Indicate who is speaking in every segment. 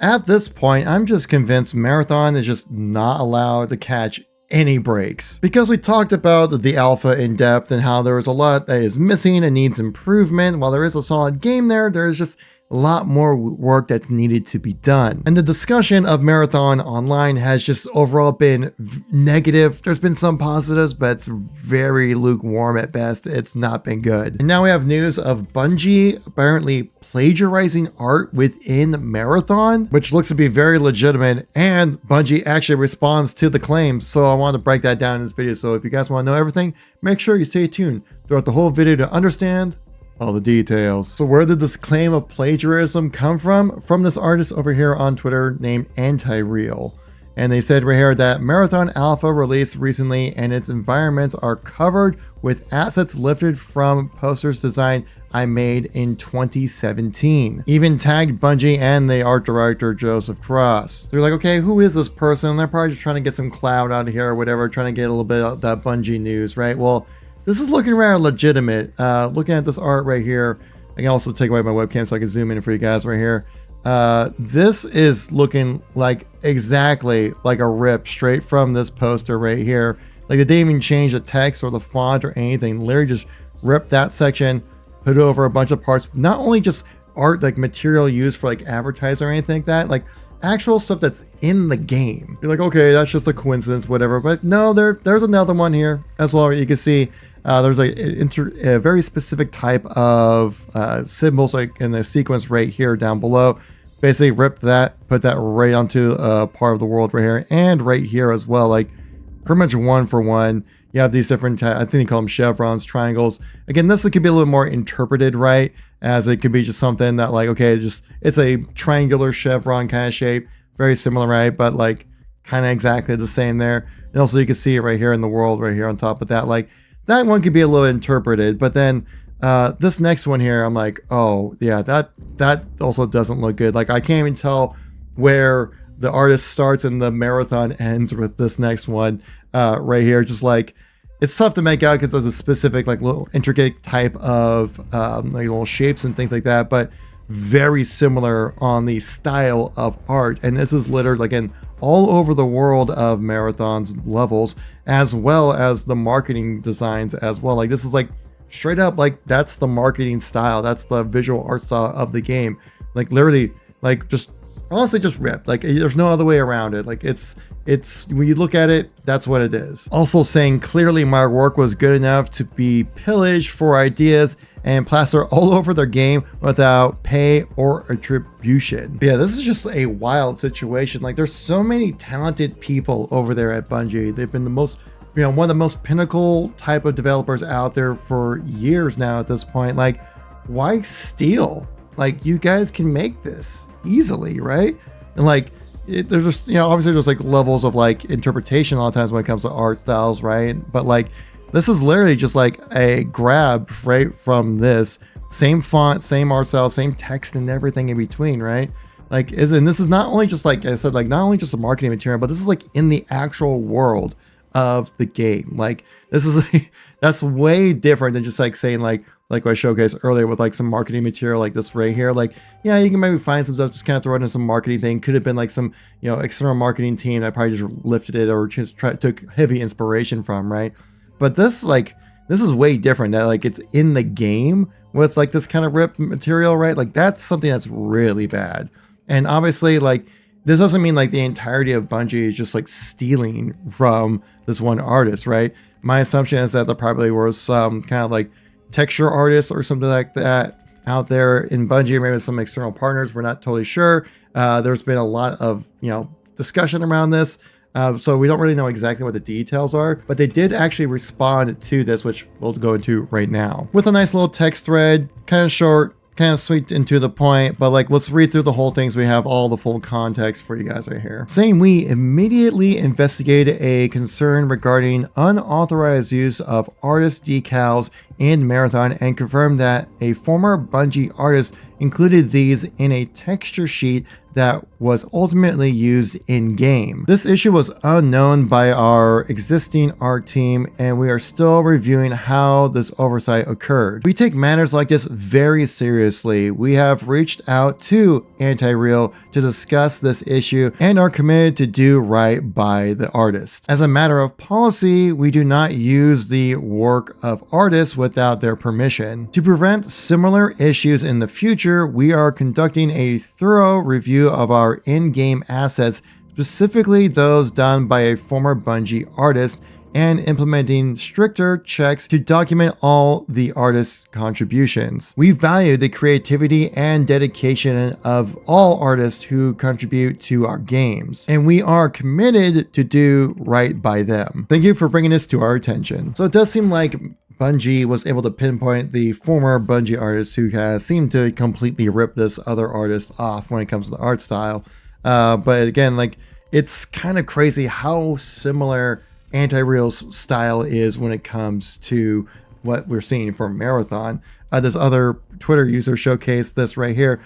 Speaker 1: at this point, I'm just convinced Marathon is just not allowed to catch any breaks. Because we talked about the alpha in depth and how there was a lot that is missing and needs improvement. While there is a solid game there is just a lot more work that's needed to be done. And the discussion of Marathon Online has just overall been negative. There's been some positives, but it's very lukewarm at best. It's not been good. And now we have news of Bungie apparently plagiarizing art within Marathon, which looks to be very legitimate, and Bungie actually responds to the claims. So I want to break that down in this video. So if you guys want to know everything, make sure you stay tuned throughout the whole video to understand all the details. So where did this claim of plagiarism come from? From this artist over here on Twitter named Anti-Real. And they said right here that Marathon Alpha released recently and its environments are covered with assets lifted from posters design I made in 2017. Even tagged Bungie and the art director Joseph Cross. They're like, okay, who is this person? They're probably just trying to get some clout out of here or whatever, trying to get a little bit of that Bungie news, right? Well, this is looking rather legitimate. Looking at this art right here, I can also take away my webcam so I can zoom in for you guys right here. This is looking like exactly like a rip straight from this poster right here. Like they didn't even change the text or the font or anything. Literally just ripped that section, put it over a bunch of parts. Not only just art, like material used for like advertising or anything like that, like actual stuff that's in the game. You're like, okay, that's just a coincidence, whatever. But no, there's another one here as well. You can see there's like a very specific type of symbols like in the sequence right here down below. Basically ripped that, put that right onto a part of the world right here and right here as well. Like pretty much one for one. You have these different, I think they call them chevrons, triangles. Again, this could be a little more interpreted, right? As it could be just something that like, okay, it's a triangular chevron kind of shape. Very similar, right? But like kind of exactly the same there. And also you can see it right here in the world right here on top of that. Like that one could be a little interpreted, but then this next one here, I'm like, oh yeah, that also doesn't look good. Like I can't even tell where the artist starts and the Marathon ends with this next one right here. Just like it's tough to make out because there's a specific like little intricate type of like little shapes and things like that, but very similar on the style of art. And this is littered again all over the world of Marathon's levels, as well as the marketing designs as well. Like this is like straight up like that's the marketing style, that's the visual art style of the game. Like literally like just honestly just ripped. Like there's no other way around it. Like it's when you look at it, that's what it is. Also saying clearly my work was good enough to be pillaged for ideas and plaster all over their game without pay or attribution. But yeah, this is just a wild situation. Like there's so many talented people over there at Bungie. They've been the most, you know, one of the most pinnacle type of developers out there for years now at this point. Like why steal? Like you guys can make this easily, right? And like there's just, you know, obviously there's like levels of like interpretation a lot of times when it comes to art styles, right? But like this is literally just like a grab right from this same font, same art style, same text and everything in between, right? Like, and this is not only just like I said, like not only just a marketing material, but this is like in the actual world of the game. Like this is like, that's way different than just like saying like what I showcased earlier with like some marketing material like this right here. Like yeah, you can maybe find some stuff, just kind of throw it in some marketing thing. Could have been like some, you know, external marketing team that probably just lifted it or just took heavy inspiration from, right? But this like this is way different, that like it's in the game with like this kind of ripped material, right? Like that's something that's really bad. And obviously like this doesn't mean like the entirety of Bungie is just like stealing from this one artist, right? My assumption is that there probably was some kind of like texture artists or something like that out there in Bungie, maybe some external partners. We're not totally sure. There's been a lot of, you know, discussion around this. So we don't really know exactly what the details are, but they did actually respond to this, which we'll go into right now with a nice little text thread, kind of short, kind of sweet and to the point, but like let's read through the whole thing so we have all the full context for you guys right here. Saying we immediately investigated a concern regarding unauthorized use of artist decals in Marathon and confirmed that a former Bungie artist included these in a texture sheet that was ultimately used in game. This issue was unknown by our existing art team, and we are still reviewing how this oversight occurred. We take matters like this very seriously. We have reached out to Anti-Real to discuss this issue and are committed to do right by the artist. As a matter of policy, we do not use the work of artists without their permission. To prevent similar issues in the future, we are conducting a thorough review of our in-game assets, specifically those done by a former Bungie artist, and implementing stricter checks to document all the artist's contributions. We value the creativity and dedication of all artists who contribute to our games, and we are committed to do right by them. Thank you for bringing this to our attention. So it does seem like Bungie was able to pinpoint the former Bungie artist who has seemed to completely rip this other artist off when it comes to the art style. But again, like, it's kind of crazy how similar Anti-Real's style is when it comes to what we're seeing for Marathon. This other Twitter user showcased this right here.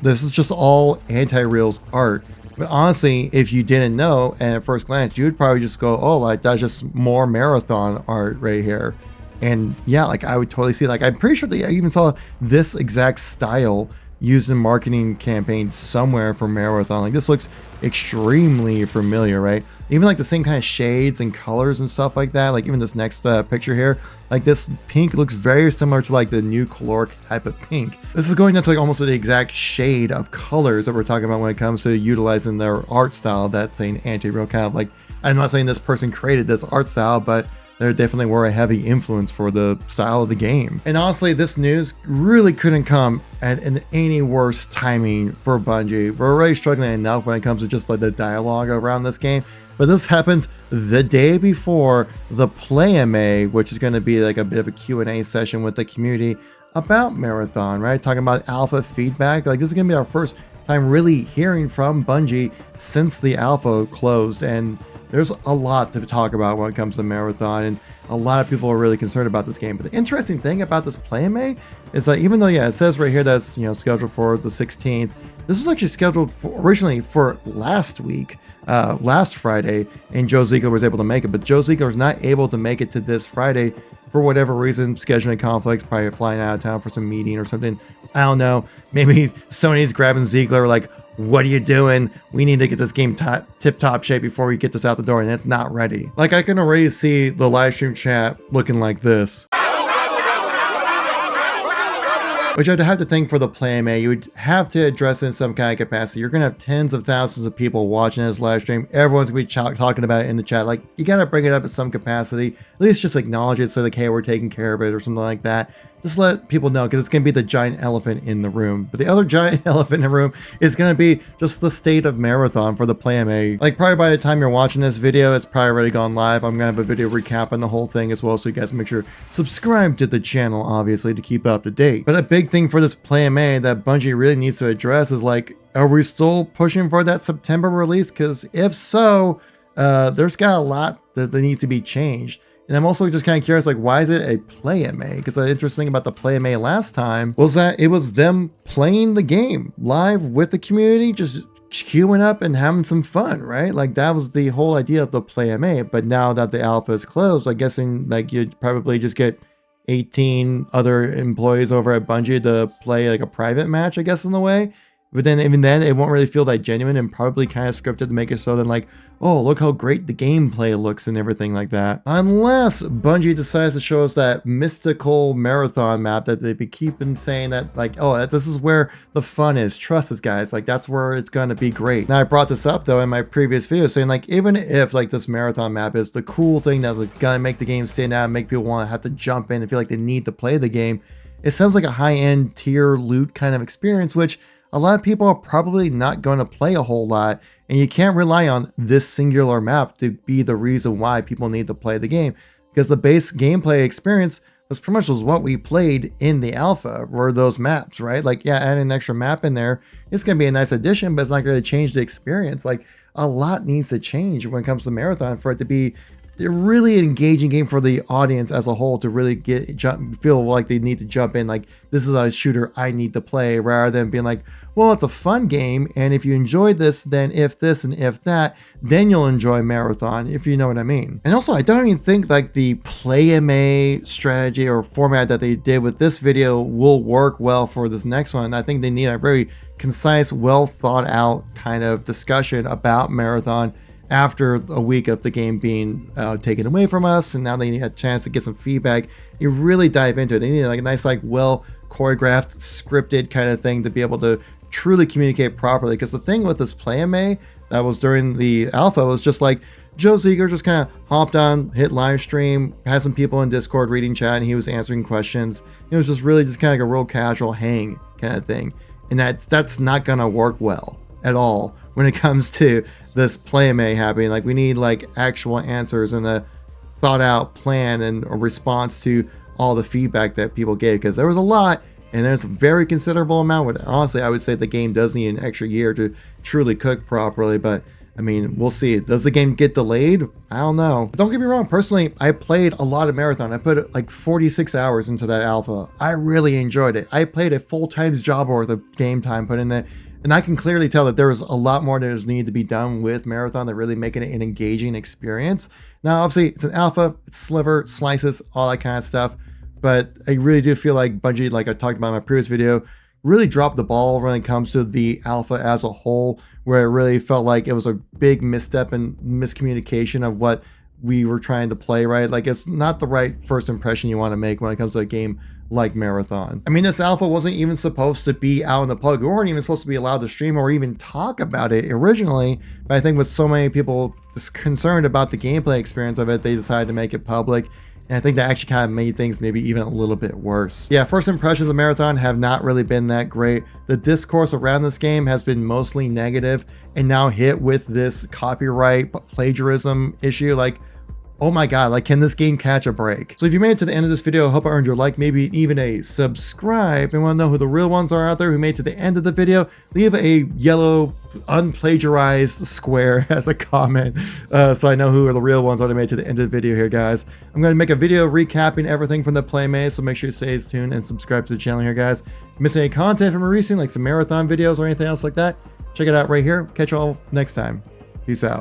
Speaker 1: This is just all Anti-Real's art. But honestly, if you didn't know, and at first glance, you would probably just go, oh, like, that's just more Marathon art right here. And yeah, like, I would totally see, like, I'm pretty sure that I even saw this exact style used in marketing campaigns somewhere for Marathon. Like, this looks extremely familiar, right? Even like the same kind of shades and colors and stuff like that. Like even this next picture here, like this pink looks very similar to like the new caloric type of pink. This is going down to like almost the exact shade of colors that we're talking about when it comes to utilizing their art style. That's saying Anti-Real kind of like, I'm not saying this person created this art style, but there definitely were a heavy influence for the style of the game. And honestly, this news really couldn't come at any worse timing for Bungie. We're already struggling enough when it comes to just like the dialogue around this game. But this happens the day before the playma, which is going to be like a bit of a Q&A session with the community about Marathon, right? Talking about alpha feedback. Like this is going to be our first time really hearing from Bungie since the alpha closed. And there's a lot to talk about when it comes to Marathon, and a lot of people are really concerned about this game. But the interesting thing about this playma is that even though, yeah, it says right here that's, you know, scheduled for the 16th, this was actually scheduled for, originally for last week, last Friday, and Joe Ziegler was able to make it. But Joe Ziegler was not able to make it to this Friday for whatever reason, scheduling conflicts, probably flying out of town for some meeting or something. I don't know. Maybe Sony's grabbing Ziegler like, what are you doing? We need to get this game tip-top shape before we get this out the door, and it's not ready. Like, I can already see the live stream chat looking like this. Which I'd have to think for the playma, you would have to address it in some kind of capacity. You're going to have tens of thousands of people watching this live stream. Everyone's going to be talking about it in the chat. Like, you got to bring it up in some capacity. At least just acknowledge it so like, hey, we're taking care of it or something like that. Just let people know, because it's going to be the giant elephant in the room. But the other giant elephant in the room is going to be just the state of Marathon for the playma. Like, probably by the time you're watching this video, it's probably already gone live. I'm going to have a video recapping the whole thing as well, so you guys make sure subscribe to the channel, obviously, to keep up to date. But a big thing for this playma that Bungie really needs to address is, like, are we still pushing for that September release? Because if so, there's got a lot that needs to be changed. And I'm also just kind of curious, like, why is it a playma? Because the interesting thing about the playma last time was that it was them playing the game live with the community, just queuing up and having some fun, right? Like, that was the whole idea of the playma. But now that the alpha is closed, I'm guessing, like, you'd probably just get 18 other employees over at Bungie to play, like, a private match, I guess, in the way. But then even then, it won't really feel that genuine and probably kind of scripted to make it so then like, oh, look how great the gameplay looks and everything like that. Unless Bungie decides to show us that mystical Marathon map that they've been keeping saying that like, oh, this is where the fun is. Trust us, guys. Like, that's where it's going to be great. Now, I brought this up, though, in my previous video saying like, even if like this Marathon map is the cool thing that like, going to make the game stand out and make people want to have to jump in and feel like they need to play the game, it sounds like a high-end tier loot kind of experience, which a lot of people are probably not going to play a whole lot, and you can't rely on this singular map to be the reason why people need to play the game, because the base gameplay experience was pretty much what we played in the alpha, were those maps, right? Like, yeah, add an extra map in there, it's going to be a nice addition, but it's not going to change the experience. Like, a lot needs to change when it comes to Marathon for it to be a really engaging game for the audience as a whole to really feel like they need to jump in, like this is a shooter I need to play, rather than being like, well, it's a fun game, and if you enjoyed this, then if this and if that, then you'll enjoy Marathon, if you know what I mean. And also, I don't even think like the playma strategy or format that they did with this video will work well for this next one. I think they need a very concise, well thought out kind of discussion about Marathon after a week of the game being taken away from us, and now they need a chance to get some feedback. You really dive into it. They need like a nice, like well choreographed, scripted kind of thing to be able to truly communicate properly. Because the thing with this playma that was during the alpha was just like Joe Ziegler just kind of hopped on, hit live stream, had some people in Discord reading chat, and he was answering questions. It was just really just kind of like a real casual hang kind of thing, and that's not gonna work well at all when it comes to this playma happening. Like we need like actual answers and a thought out plan and a response to all the feedback that people gave, because there was a lot and there's a very considerable amount. But honestly, I would say the game does need an extra year to truly cook properly. But I mean, we'll see. Does the game get delayed? I don't know. Don't get me wrong. Personally, I played a lot of Marathon. I put like 46 hours into that alpha. I really enjoyed it. I played a full-time job worth of game time put in there. And I can clearly tell that there was a lot more that was needed to be done with Marathon, that really making it an engaging experience. Now, obviously, it's an alpha, it's sliver, slices, all that kind of stuff. But I really do feel like Bungie, like I talked about in my previous video, really dropped the ball when it comes to the alpha as a whole, where it really felt like it was a big misstep and miscommunication of what we were trying to play, right? Like it's not the right first impression you want to make when it comes to a game like Marathon. I mean, this alpha wasn't even supposed to be out in the public. We weren't even supposed to be allowed to stream or even talk about it originally. But I think with so many people just concerned about the gameplay experience of it, they decided to make it public. And I think that actually kind of made things maybe even a little bit worse. Yeah, first impressions of Marathon have not really been that great. The discourse around this game has been mostly negative, and now hit with this copyright plagiarism issue, like, oh my god, like can this game catch a break? So if you made it to the end of this video, I hope I earned your like, maybe even a subscribe, and want to know who the real ones are out there who made it to the end of the video, leave a yellow unplagiarized square as a comment, so I know who are the real ones that made it to the end of the video here, guys. I'm going to make a video recapping everything from the playma, so make sure you stay tuned and subscribe to the channel here, guys. If you missed any content from recently, like some Marathon videos or anything else like that, check it out right here. Catch you all next time. Peace out.